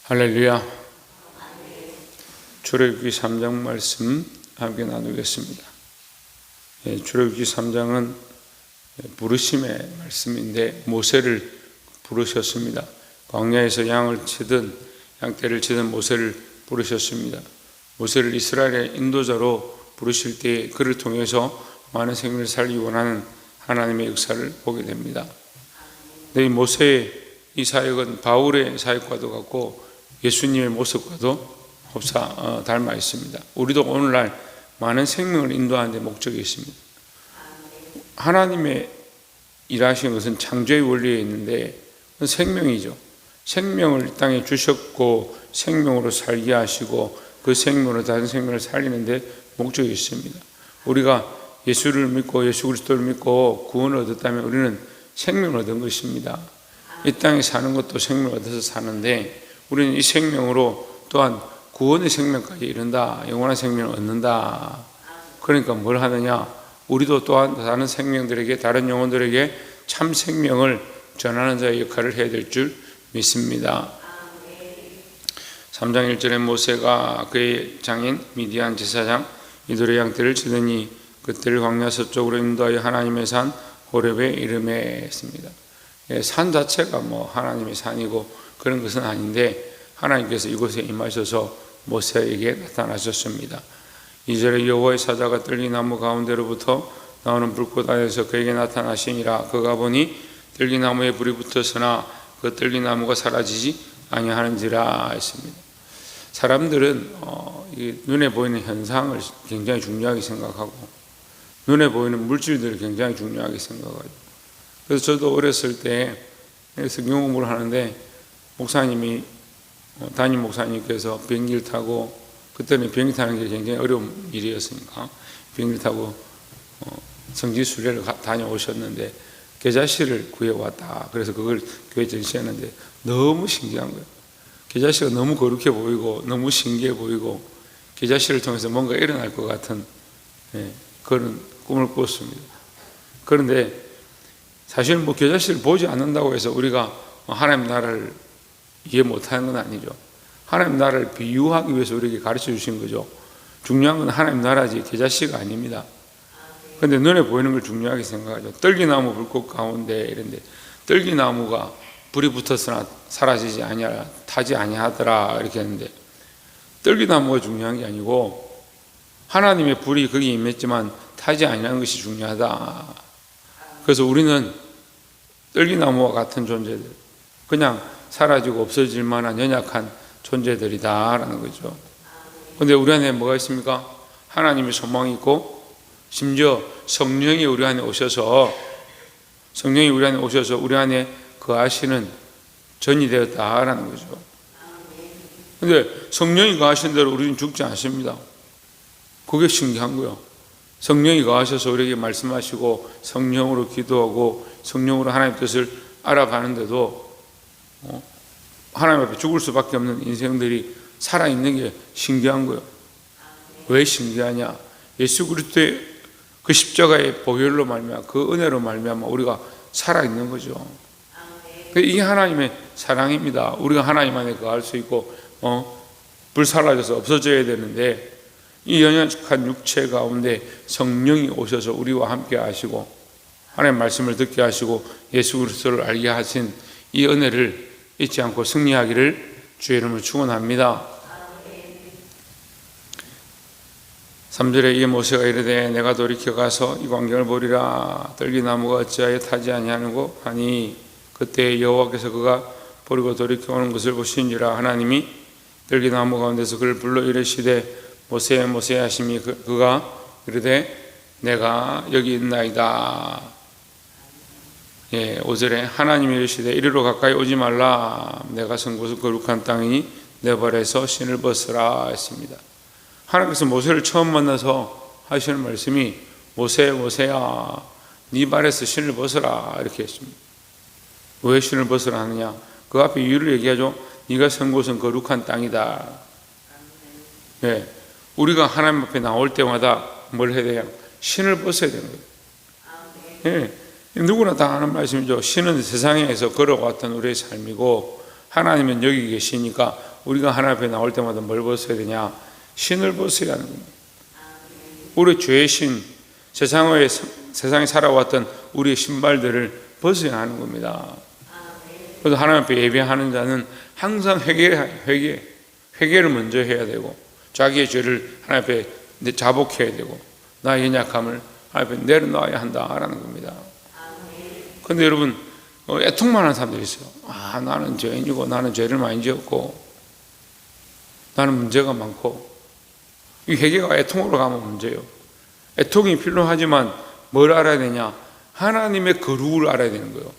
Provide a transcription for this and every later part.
할렐루야. 출애굽기 3장 말씀 함께 나누겠습니다. 출애굽기 3장은 부르심의 말씀인데 모세를 부르셨습니다. 광야에서 양을 치든 양떼를 치든 모세를 부르셨습니다. 모세를 이스라엘의 인도자로 부르실 때 그를 통해서 많은 생명을 살리기 원하는 하나님의 역사를 보게 됩니다. 이 모세의 이 사역은 바울의 사역과도 같고 예수님의 모습과도 닮아 있습니다. 우리도 오늘날 많은 생명을 인도하는 데 목적이 있습니다. 하나님의 일하시는 것은 창조의 원리에 있는데 생명이죠. 생명을 이 땅에 주셨고 생명으로 살게 하시고 그 생명으로 다른 생명을 살리는 데 목적이 있습니다. 우리가 예수를 믿고 예수 그리스도를 믿고 구원을 얻었다면 우리는 생명을 얻은 것입니다. 이 땅에 사는 것도 생명을 얻어서 사는데 우리는 이 생명으로 또한 구원의 생명까지 이른다. 영원한 생명을 얻는다. 그러니까 뭘 하느냐? 우리도 또한 다른 생명들에게, 다른 영혼들에게 참 생명을 전하는 자의 역할을 해야 될 줄 믿습니다. 3장 1절에 모세가 그의 장인 미디안 제사장 이돌의 양떼를 치더니 그들을 광야 서쪽으로 인도하여 하나님의 산 호렙에 이르매 했습니다. 산 자체가 하나님의 산이고 그런 것은 아닌데 하나님께서 이곳에 임하셔서 모세에게 나타나셨습니다. 2절에 여호와의 사자가 들기나무 가운데로부터 나오는 불꽃 안에서 그에게 나타나시니라. 그가 보니 들기나무에 불이 붙었으나 그 들기나무가 사라지지 아니하는지라 했습니다. 사람들은 눈에 보이는 현상을 굉장히 중요하게 생각하고 눈에 보이는 물질들을 굉장히 중요하게 생각하죠. 그래서 저도 어렸을 때 성경 공부를 하는데 목사님이 담임 목사님께서 비행기를 타고 그때는 비행기 타는 게 굉장히 어려운 일이었으니까 비행기를 타고 성지순례를 다녀오셨는데 계자씨를 구해왔다. 그래서 그걸 교회 전시했는데 너무 신기한 거예요. 계자씨가 너무 거룩해 보이고 너무 신기해 보이고 계자씨를 통해서 뭔가 일어날 것 같은 그런 꿈을 꿨습니다. 그런데 사실 계자씨를 보지 않는다고 해서 우리가 하나님 나라를 이해 못하는 건 아니죠. 하나님 나라를 비유하기 위해서 우리에게 가르쳐 주신 거죠. 중요한 건 하나님 나라지 계자씨가 아닙니다. 그런데 눈에 보이는 걸 중요하게 생각하죠. 떨기나무 불꽃 가운데 이런데 떨기나무가 불이 붙었으나 사라지지 아니하라 타지 아니하더라 이렇게 했는데 떨기나무가 중요한 게 아니고 하나님의 불이 거기 임했지만 타지 아니하는 것이 중요하다. 그래서 우리는 떨기나무와 같은 존재들, 그냥 사라지고 없어질 만한 연약한 존재들이다라는 거죠. 그런데 우리 안에 뭐가 있습니까? 하나님의 소망이 있고 심지어 성령이 우리 안에 오셔서 우리 안에 거하시는 전이 되었다라는 거죠. 그런데 성령이 거하신 대로 우리는 죽지 않습니다. 그게 신기한 거예요. 성령이 거하셔서 우리에게 말씀하시고 성령으로 기도하고 성령으로 하나님의 뜻을 알아가는데도 하나님 앞에 죽을 수밖에 없는 인생들이 살아있는 게 신기한 거예요. 왜 신기하냐? 예수 그리스도의 그 십자가의 보혈로 말미암아 그 은혜로 말미암아 우리가 살아있는 거죠. 이게 하나님의 사랑입니다. 우리가 하나님 안에 거할 수 있고 불 사라져서 없어져야 되는데 이 연약한 육체 가운데 성령이 오셔서 우리와 함께 하시고 하나님의 말씀을 듣게 하시고 예수 그리스도를 알게 하신 이 은혜를 잊지 않고 승리하기를 주의 이름으로 축원합니다. 3절에 이에 모세가 이르되 내가 돌이켜 가서 이 광경을 보리라. 떨기나무가 어찌하여 타지 아니하는고 하니 그때 여호와께서 그가 버리고 돌이켜 오는 것을 보시니라. 하나님이 떨기나무 가운데서 그를 불러 이르시되 모세 모세 하심이 그가 이르되 내가 여기 있나이다. 5절에 하나님이 이르시되 이리로 가까이 오지 말라. 내가 선 곳은 거룩한 땅이니 내 발에서 신을 벗으라 했습니다. 하나님께서 모세를 처음 만나서 하시는 말씀이 모세 모세야 네 발에서 신을 벗으라 이렇게 했습니다. 왜 신을 벗으라 하느냐? 그 앞에 이유를 얘기하죠. 네가 선 곳은 거룩한 땅이다. 우리가 하나님 앞에 나올 때마다 뭘 해야 돼요? 신을 벗어야 되는 거예요. 누구나 다 아는 말씀이죠. 신은 세상에서 걸어왔던 우리의 삶이고 하나님은 여기 계시니까 우리가 하나님 앞에 나올 때마다 뭘 벗어야 되냐? 신을 벗어야 하는 겁니다. 우리 죄의 신, 세상에 살아왔던 우리의 신발들을 벗어야 하는 겁니다. 그래서 하나님 앞에 예배하는 자는 항상 회개를 먼저 해야 되고, 자기의 죄를 하나님 앞에 자복해야 되고, 나의 연약함을 하나님 앞에 내려놔야 한다라는 겁니다. 그런데 여러분, 애통만 하는 사람들이 있어요. 나는 죄인이고, 나는 죄를 많이 지었고, 나는 문제가 많고. 이 회개가 애통으로 가면 문제예요. 애통이 필요하지만 뭘 알아야 되냐? 하나님의 거룩을 알아야 되는 거예요.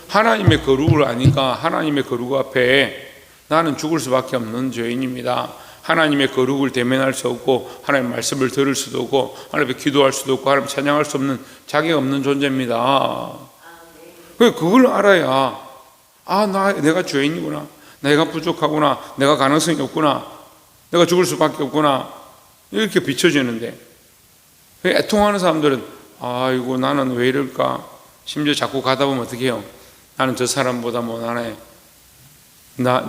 하나님의 거룩을 아니까 하나님의 거룩 앞에 나는 죽을 수밖에 없는 죄인입니다. 하나님의 거룩을 대면할 수 없고, 하나님의 말씀을 들을 수도 없고, 하나님의 기도할 수도 없고, 하나님 찬양할 수 없는 자격 없는 존재입니다. 그걸 알아야 내가 죄인이구나, 내가 부족하구나, 내가 가능성이 없구나, 내가 죽을 수밖에 없구나, 이렇게 비춰지는데, 애통하는 사람들은 이거 나는 왜 이럴까? 심지어 자꾸 가다 보면 어떻게 해요? 나는 저 사람보다 못하네,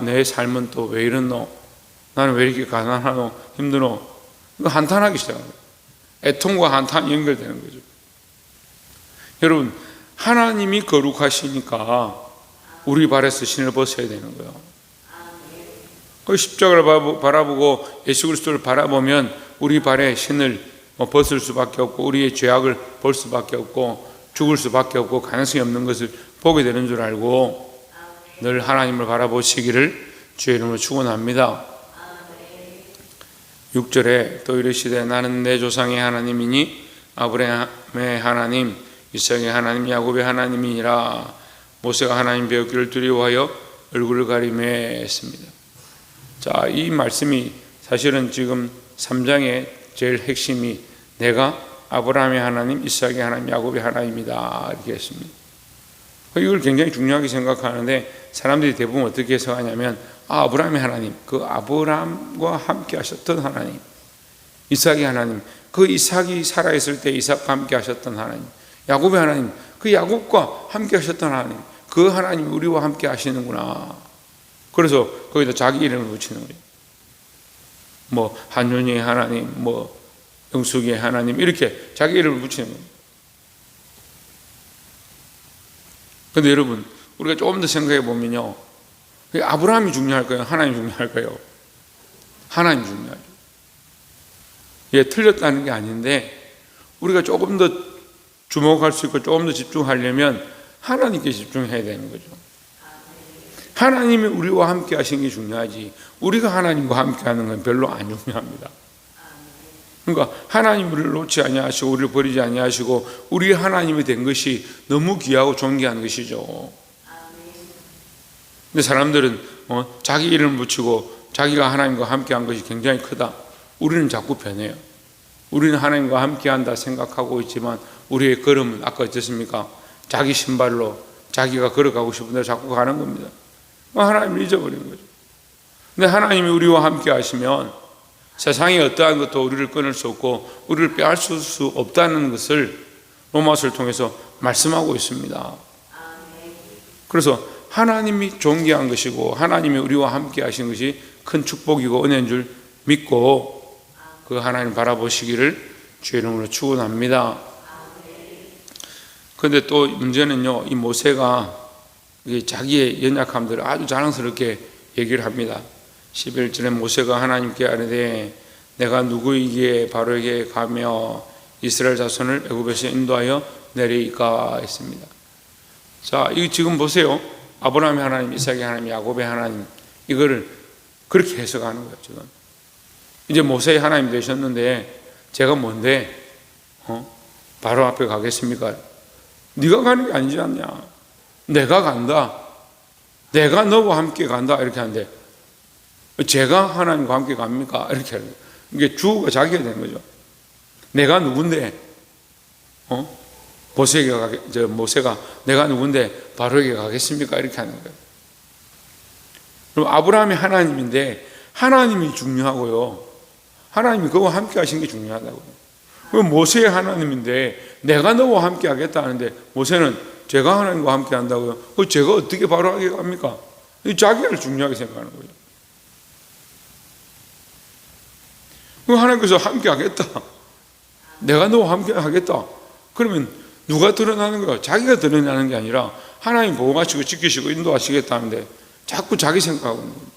내 삶은 또 왜 이렇노, 나는 왜 이렇게 가난하노, 힘드노. 이거 한탄하기 시작합니다. 애통과 한탄이 연결되는 거죠. 여러분, 하나님이 거룩하시니까 우리 발에서 신을 벗어야 되는 거예요. 그 십자가를 바라보고 예수 그리스도를 바라보면 우리 발에 신을 벗을 수밖에 없고, 우리의 죄악을 볼 수밖에 없고, 죽을 수밖에 없고, 가능성이 없는 것을 보게 되는 줄 알고 늘 하나님을 바라보시기를 주의 이름으로 축원합니다. 6절에 또 이르시되 나는 내 조상의 하나님이니 아브라함의 하나님, 이삭의 하나님, 야곱의 하나님이니라. 모세가 하나님 배우기를 두려워하여 얼굴을 가리매 했습니다. 자, 이 말씀이 사실은 지금 3장의 제일 핵심이 내가 아브라함의 하나님, 이삭의 하나님, 야곱의 하나님이다 이렇게 했습니다. 이걸 굉장히 중요하게 생각하는데 사람들이 대부분 어떻게 해석하냐면 아브라함의 하나님, 그 아브라함과 함께 하셨던 하나님, 이삭의 하나님, 그 이삭이 살아있을 때 이삭과 함께 하셨던 하나님, 야곱의 하나님, 그 야곱과 함께 하셨던 하나님, 그 하나님이 우리와 함께 하시는구나. 그래서 거기다 자기 이름을 붙이는 거예요. 뭐 한윤희의 하나님, 뭐 영숙이의 하나님, 이렇게 자기 이름을 붙이는 거예요. 그런데 여러분, 우리가 조금 더 생각해 보면요, 아브라함이 중요할까요? 하나님이 중요할까요? 하나님이 중요하죠. 틀렸다는 게 아닌데 우리가 조금 더 주목할 수 있고 조금 더 집중하려면 하나님께 집중해야 되는 거죠. 하나님이 우리와 함께 하신 게 중요하지, 우리가 하나님과 함께 하는 건 별로 안 중요합니다. 그러니까 하나님 우리를 놓지 아니하시고 우리를 버리지 아니하시고 우리 하나님이 된 것이 너무 귀하고 존귀한 것이죠. 근데 사람들은 자기 이름을 붙이고 자기가 하나님과 함께 한 것이 굉장히 크다. 우리는 자꾸 변해요. 우리는 하나님과 함께 한다 생각하고 있지만 우리의 걸음은 아까 어땠습니까? 자기 신발로 자기가 걸어가고 싶은 대로 자꾸 가는 겁니다. 하나님을 잊어버리는 거죠. 근데 하나님이 우리와 함께 하시면 세상에 어떠한 것도 우리를 끊을 수 없고 우리를 빼앗을 수 없다는 것을 로마서를 통해서 말씀하고 있습니다. 그래서 하나님이 존귀한 것이고 하나님이 우리와 함께 하신 것이 큰 축복이고 은혜인 줄 믿고 그 하나님 바라보시기를 주의 이름으로 축원합니다. 그런데 또 문제는요, 이 모세가 자기의 연약함들을 아주 자랑스럽게 얘기를 합니다. 11절에 모세가 하나님께 아뢰되 내가 누구이기에 바로에게 가며 이스라엘 자손을 애굽에서 인도하여 내리까 했습니다. 자, 이거 지금 보세요. 아브라함의 하나님, 이삭의 하나님, 야곱의 하나님, 이거를 그렇게 해석하는 거예요. 지금 이제 모세의 하나님 되셨는데 제가 뭔데 바로 앞에 가겠습니까? 네가 가는 게 아니지 않냐? 내가 간다, 내가 너와 함께 간다 이렇게 하는데 제가 하나님과 함께 갑니까? 이렇게 하는 거예요. 이게 주어가 자기가 되는 거죠. 내가 누군데 모세가 내가 누군데 바로에게 가겠습니까? 이렇게 하는 거예요. 그럼 아브라함이 하나님인데 하나님이 중요하고요, 하나님이 그와 함께 하신 게 중요하다고요. 그럼 모세의 하나님인데 내가 너와 함께 하겠다 하는데 모세는 제가 하나님과 함께 한다고요. 그 제가 어떻게 바로에게 갑니까? 자기를 중요하게 생각하는 거죠. 하나님께서 함께 하겠다. 내가 너와 함께 하겠다. 그러면 누가 드러나는 거야? 자기가 드러나는 게 아니라 하나님 보호하시고 지키시고 인도하시겠다는데 자꾸 자기 생각하고 있는 거예요.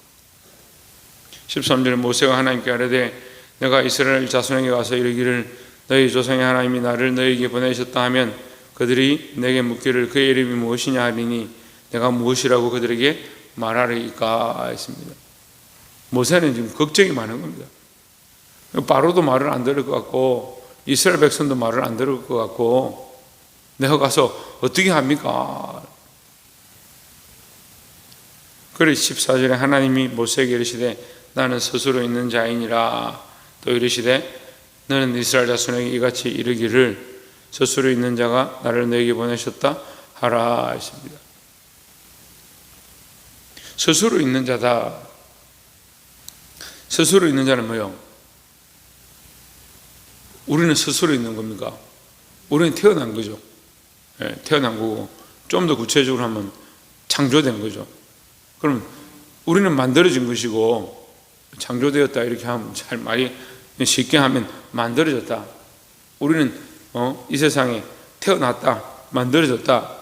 13절에 모세가 하나님께 아뢰되 내가 이스라엘 자손에게 가서 이르기를 너희 조상의 하나님이 나를 너희에게 보내셨다 하면 그들이 내게 묻기를 그의 이름이 무엇이냐 하리니 내가 무엇이라고 그들에게 말하리까 했습니다. 모세는 지금 걱정이 많은 겁니다. 바로도 말을 안 들을 것 같고 이스라엘 백성도 말을 안 들을 것 같고 내가 가서 어떻게 합니까? 그래 14절에 하나님이 모세에게 이르시되 나는 스스로 있는 자이니라. 또 이르시되 너는 이스라엘 자손에게 이같이 이르기를 스스로 있는 자가 나를 너에게 보내셨다 하라 했습니다. 스스로 있는 자다. 스스로 있는 자는 뭐요? 우리는 스스로 있는 겁니까? 우리는 태어난 거죠. 네, 태어난 거고 좀 더 구체적으로 하면 창조된 거죠. 그럼 우리는 만들어진 것이고 창조되었다 이렇게 하면 잘 말이 쉽게 하면 만들어졌다. 우리는 이 세상에 태어났다, 만들어졌다.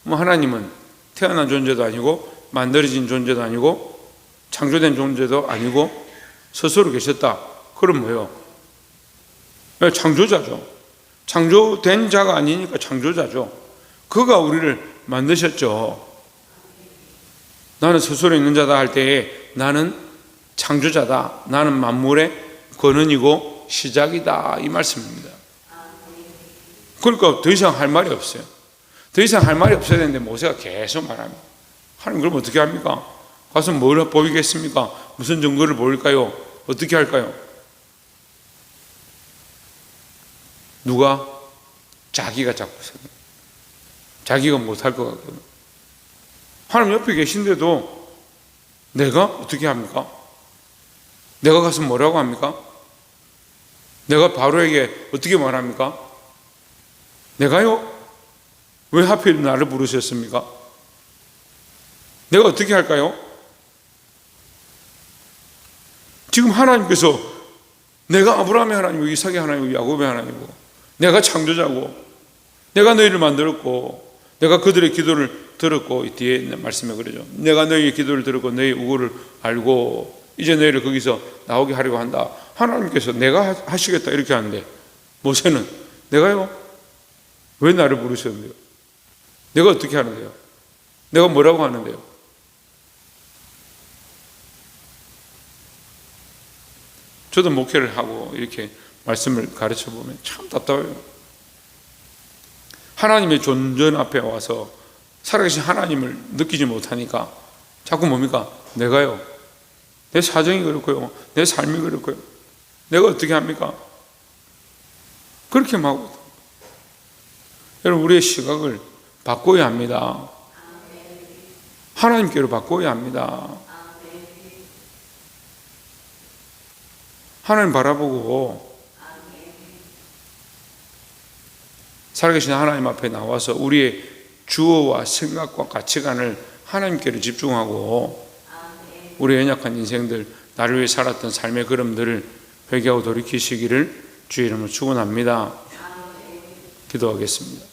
하나님은 태어난 존재도 아니고 만들어진 존재도 아니고 창조된 존재도 아니고 스스로 계셨다. 그럼 뭐예요? 창조자죠. 창조된 자가 아니니까 창조자죠. 그가 우리를 만드셨죠. 나는 스스로 있는 자다 할 때에 나는 창조자다. 나는 만물의 근원이고 시작이다. 이 말씀입니다. 그러니까 더 이상 할 말이 없어요. 더 이상 할 말이 없어야 되는데 모세가 계속 말합니다. 하나님 그럼 어떻게 합니까? 가서 뭘 보이겠습니까? 무슨 증거를 보일까요? 어떻게 할까요? 누가? 자기가 자꾸 생각해요. 자기가 못할 것 같거든. 하나님 옆에 계신데도 내가 어떻게 합니까? 내가 가서 뭐라고 합니까? 내가 바로에게 어떻게 말합니까? 내가요? 왜 하필 나를 부르셨습니까? 내가 어떻게 할까요? 지금 하나님께서 내가 아브라함의 하나님이고 이삭의 하나님이고 야곱의 하나님이고 내가 창조자고 내가 너희를 만들었고 내가 그들의 기도를 들었고 이 뒤에 말씀에 그러죠. 내가 너희의 기도를 들었고 너희의 우고를 알고 이제 너희를 거기서 나오게 하려고 한다. 하나님께서 내가 하시겠다 이렇게 하는데 모세는 내가요? 왜 나를 부르셨는데요? 내가 어떻게 하는데요? 내가 뭐라고 하는데요? 저도 목회를 하고 이렇게 말씀을 가르쳐 보면 참 답답해요. 하나님의 존전 앞에 와서 살아계신 하나님을 느끼지 못하니까 자꾸 뭡니까? 내가요. 내 사정이 그렇고요. 내 삶이 그렇고요. 내가 어떻게 합니까? 그렇게 막 여러분 우리의 시각을 바꿔야 합니다. 하나님께로 바꿔야 합니다. 하나님 바라보고 살아계신 하나님 앞에 나와서 우리의 주어와 생각과 가치관을 하나님께로 집중하고 우리의 연약한 인생들, 나를 위해 살았던 삶의 걸음들을 회개하고 돌이키시기를 주의 이름으로 축원합니다. 기도하겠습니다.